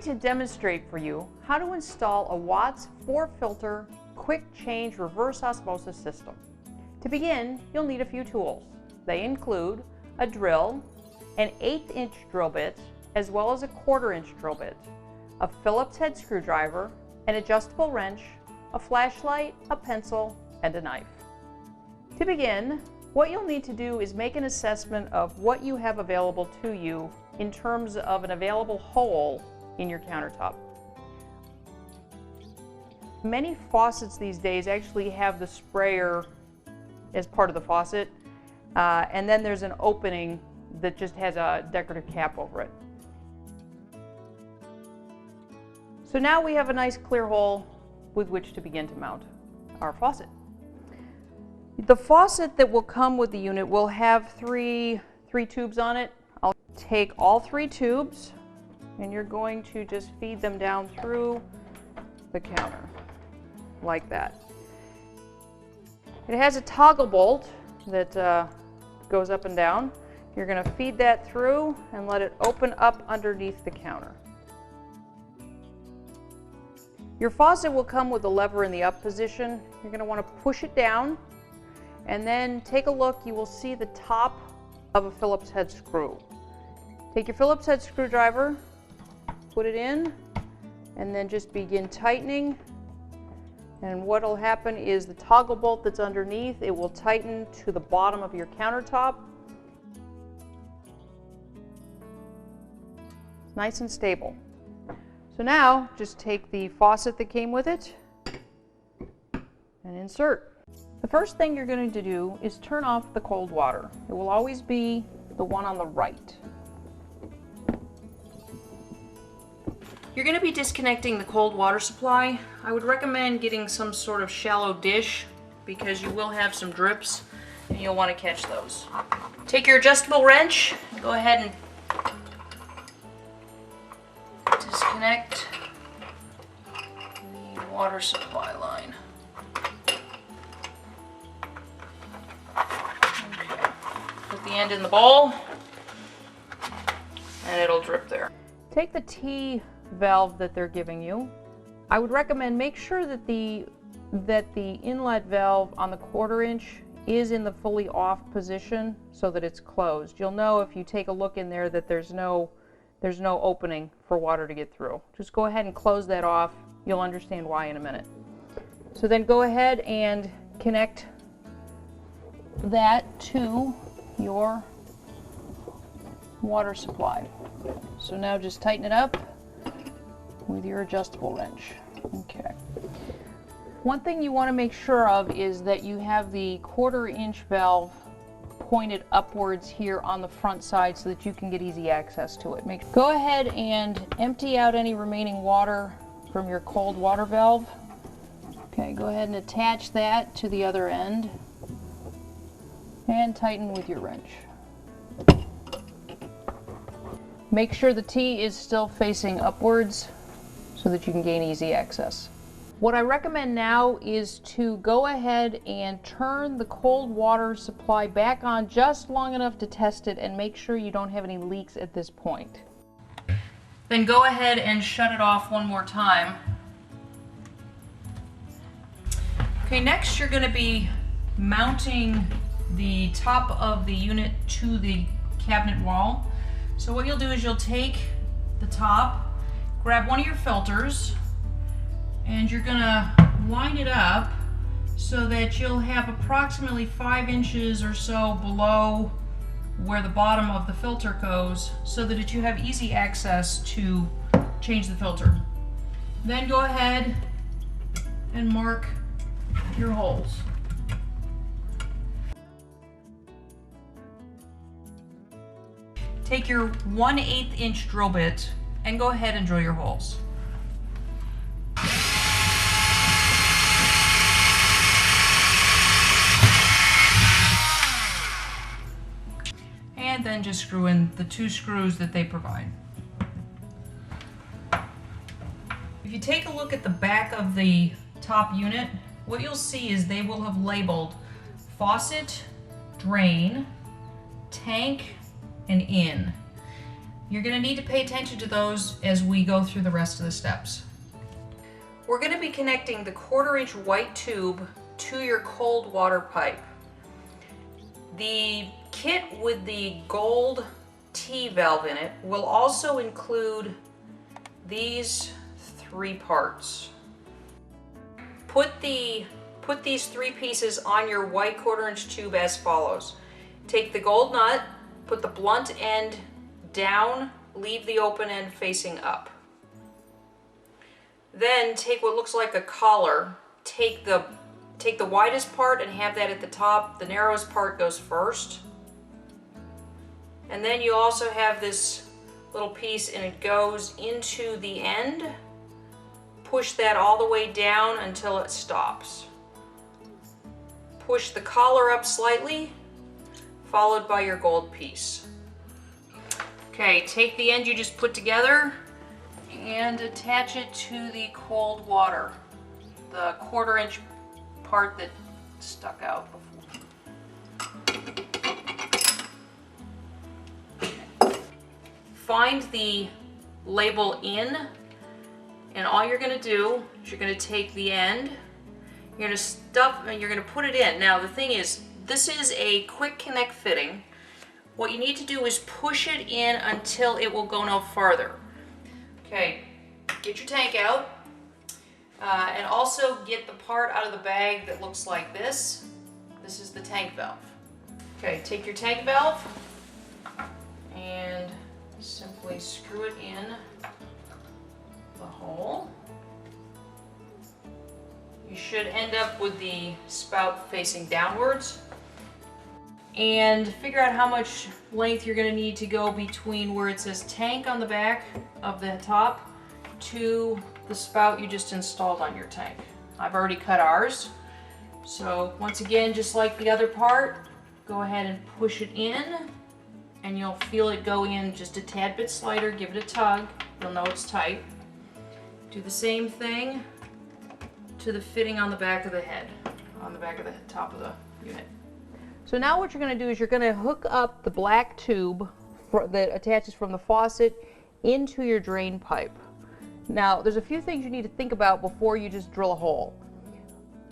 to demonstrate for you how to install a Watts 4-filter quick change reverse osmosis system. To begin, you'll need a few tools. They include a drill, an 1/8-inch drill bit, as well as a 1/4-inch drill bit, a Phillips head screwdriver, an adjustable wrench, a flashlight, a pencil, and a knife. To begin, what you'll need to do is make an assessment of what you have available to you in terms of an available hole in your countertop. Many faucets these days actually have the sprayer as part of the faucet, and then there's an opening that just has a decorative cap over it. So now we have a nice clear hole with which to begin to mount our faucet. The faucet that will come with the unit will have three tubes on it. I'll take all 3 tubes and you're going to just feed them down through the counter like that. It has a toggle bolt that goes up and down. You're going to feed that through and let it open up underneath the counter. Your faucet will come with a lever in the up position. You're going to want to push it down and then take a look. You will see the top of a Phillips head screw. Take your Phillips head screwdriver, put it in, and then just begin tightening. And what will happen is the toggle bolt that's underneath, it will tighten to the bottom of your countertop. Nice and stable. So now, just take the faucet that came with it and insert. The first thing you're going to do is turn off the cold water. It will always be the one on the right. You're going to be disconnecting the cold water supply. I would recommend getting some sort of shallow dish because you will have some drips and you'll want to catch those. Take your adjustable wrench, go ahead and disconnect the water supply line. Okay. Put the end in the bowl and it'll drip there. Take the T valve that they're giving you. I would recommend make sure that the inlet valve on the 1/4-inch is in the fully off position so that it's closed. You'll know if you take a look in there that there's no opening for water to get through. Just go ahead and close that off. You'll understand why in a minute. So then go ahead and connect that to your water supply. So now just tighten it up with your adjustable wrench. Okay. One thing you want to make sure of is that you have the 1/4-inch valve pointed upwards here on the front side so that you can get easy access to it. Go ahead and empty out any remaining water from your cold water valve. Okay, go ahead and attach that to the other end and tighten with your wrench. Make sure the T is still facing upwards so that you can gain easy access. What I recommend now is to go ahead and turn the cold water supply back on just long enough to test it and make sure you don't have any leaks at this point. Then go ahead and shut it off one more time. Okay, next you're going to be mounting the top of the unit to the cabinet wall. So what you'll do is you'll take the top, grab one of your filters, and you're going to line it up so that you'll have approximately 5 inches or so below where the bottom of the filter goes so that you have easy access to change the filter. Then go ahead and mark your holes. Take your 1/8-inch drill bit and go ahead and drill your holes. And then just screw in the 2 screws that they provide. If you take a look at the back of the top unit, what you'll see is they will have labeled faucet, drain, tank, and in. You're going to need to pay attention to those as we go through the rest of the steps. We're going to be connecting the 1/4-inch white tube to your cold water pipe. The kit with the gold T valve in it will also include these 3 parts. Put these 3 pieces on your white 1/4-inch tube as follows. Take the gold nut, put the blunt end down, leave the open end facing up. Then take what looks like a collar, take the widest part and have that at the top. The narrowest part goes first. And then you also have this little piece and it goes into the end. Push that all the way down until it stops. Push the collar up slightly, followed by your gold piece. Okay, take the end you just put together and attach it to the cold water, the 1/4-inch part that stuck out before. Find the label in, and all you're going to do is you're going to take the end, you're going to stuff, and you're going to put it in. Now the thing is, this is a quick connect fitting. What you need to do is push it in until it will go no farther. Okay, get your tank out, and also get the part out of the bag that looks like this. This is the tank valve. Okay, take your tank valve and simply screw it in the hole. You should end up with the spout facing downwards. And figure out how much length you're going to need to go between where it says tank on the back of the top to the spout you just installed on your tank. I've already cut ours. So once again, just like the other part, go ahead and push it in and you'll feel it go in just a tad bit slighter. Give it a tug. You'll know it's tight. Do the same thing to the fitting on the back of the head, on the back of the top of the unit. So now what you're going to do is you're going to hook up the black tube that attaches from the faucet into your drain pipe. Now there's a few things you need to think about before you just drill a hole.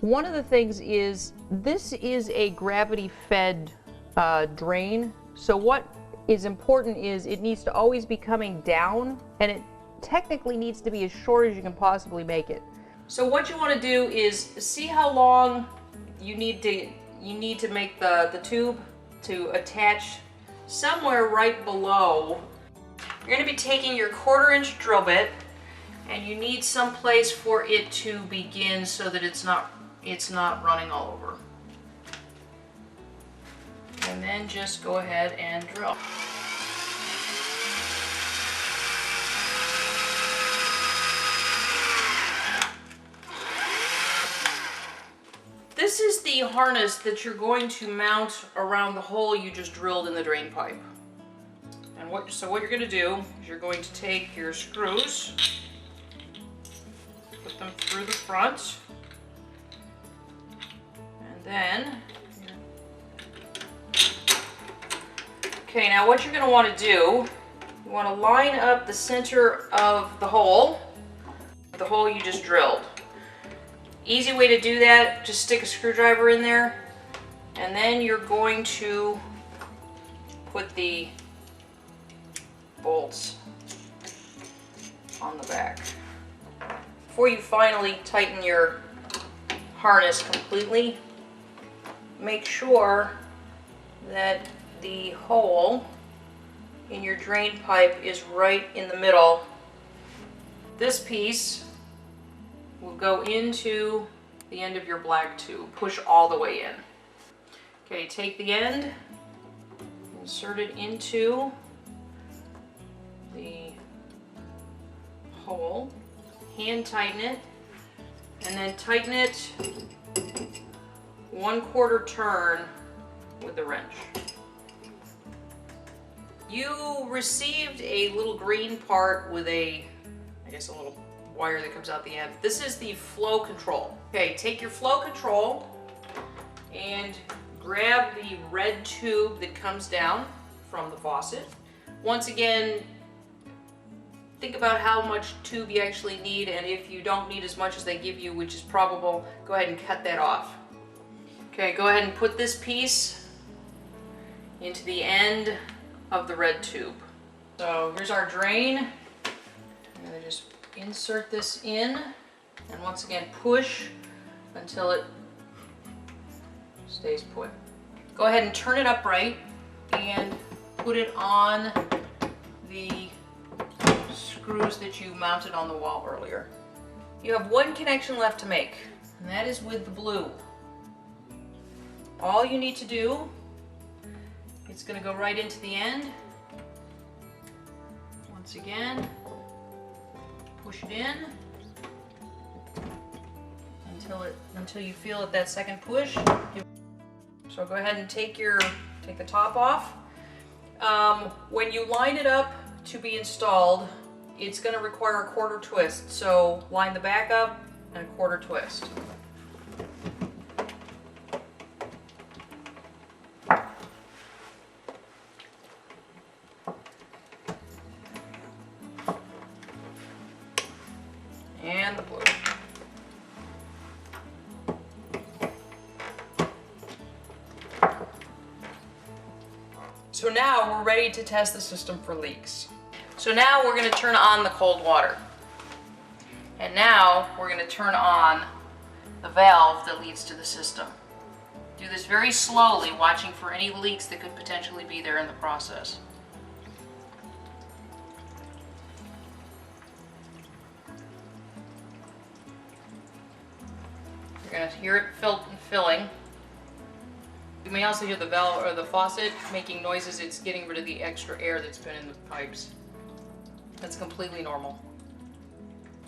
One of the things is this is a gravity fed drain, so what is important is it needs to always be coming down, and it technically needs to be as short as you can possibly make it. So what you want to do is see how long you need to make the tube to attach somewhere right below. You're going to be taking your 1/4-inch drill bit, and you need some place for it to begin so that it's not running all over. And then just go ahead and drill. This is the harness that you're going to mount around the hole you just drilled in the drain pipe. And so what you're going to do is you're going to take your screws, put them through the front, and then, okay, now what you're going to want to do, you want to line up the center of the hole you just drilled. Easy way to do that, just stick a screwdriver in there, and then you're going to put the bolts on the back. Before you finally tighten your harness completely, make sure that the hole in your drain pipe is right in the middle. This piece will go into the end of your black tube. Push all the way in. Okay, take the end, insert it into the hole, hand tighten it, and then tighten it 1/4 turn with the wrench. You received a little green part with a little wire that comes out the end. This is the flow control. Okay, take your flow control and grab the red tube that comes down from the faucet. Once again, think about how much tube you actually need, and if you don't need as much as they give you, which is probable, go ahead and cut that off. Okay, go ahead and put this piece into the end of the red tube. So here's our drain. I'm going to just insert this in, and once again push until it stays put. Go ahead and turn it upright and put it on the screws that you mounted on the wall earlier. You have one connection left to make, and that is with the blue. All you need to do, it's going to go right into the end. Once again, push it in until you feel it that second push. So go ahead and take the top off. When you line it up to be installed, it's going to require a quarter twist. So line the back up and a quarter twist. And the blue. So now we're ready to test the system for leaks. So now we're going to turn on the cold water. And now we're going to turn on the valve that leads to the system. Do this very slowly, watching for any leaks that could potentially be there in the process. You're going to hear it filling. You may also hear the valve or the faucet making noises. It's getting rid of the extra air that's been in the pipes. That's completely normal.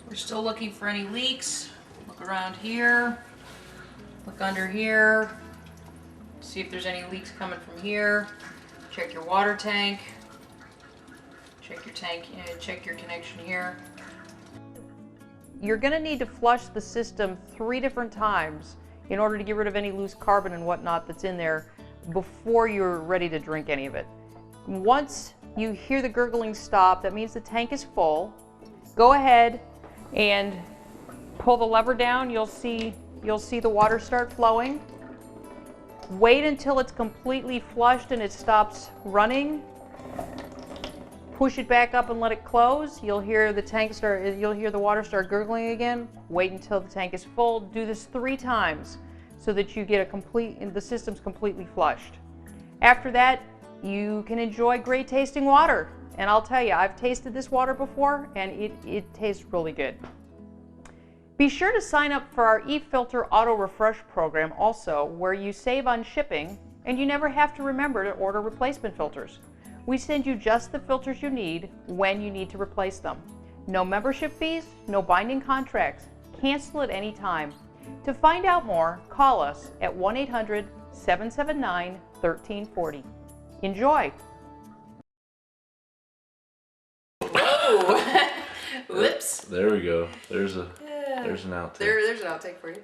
We're still looking for any leaks. Look around here. Look under here. See if there's any leaks coming from here. Check your water tank. Check your tank. Check your connection here. You're going to need to flush the system 3 different times in order to get rid of any loose carbon and whatnot that's in there before you're ready to drink any of it. Once you hear the gurgling stop, that means the tank is full. Go ahead and pull the lever down. You'll see the water start flowing. Wait until it's completely flushed and it stops running. Push it back up and let it close. You'll hear the water start gurgling again. Wait until the tank is full. Do this 3 times so that you get the system's completely flushed. After that, you can enjoy great tasting water. And I'll tell you, I've tasted this water before and it tastes really good. Be sure to sign up for our eFilter Auto Refresh program also, where you save on shipping and you never have to remember to order replacement filters. We send you just the filters you need when you need to replace them. No membership fees, no binding contracts. Cancel at any time. To find out more, call us at 1-800-779-1340. Enjoy! Whoa! Whoops! There we go. There's an outtake. There's an outtake for you.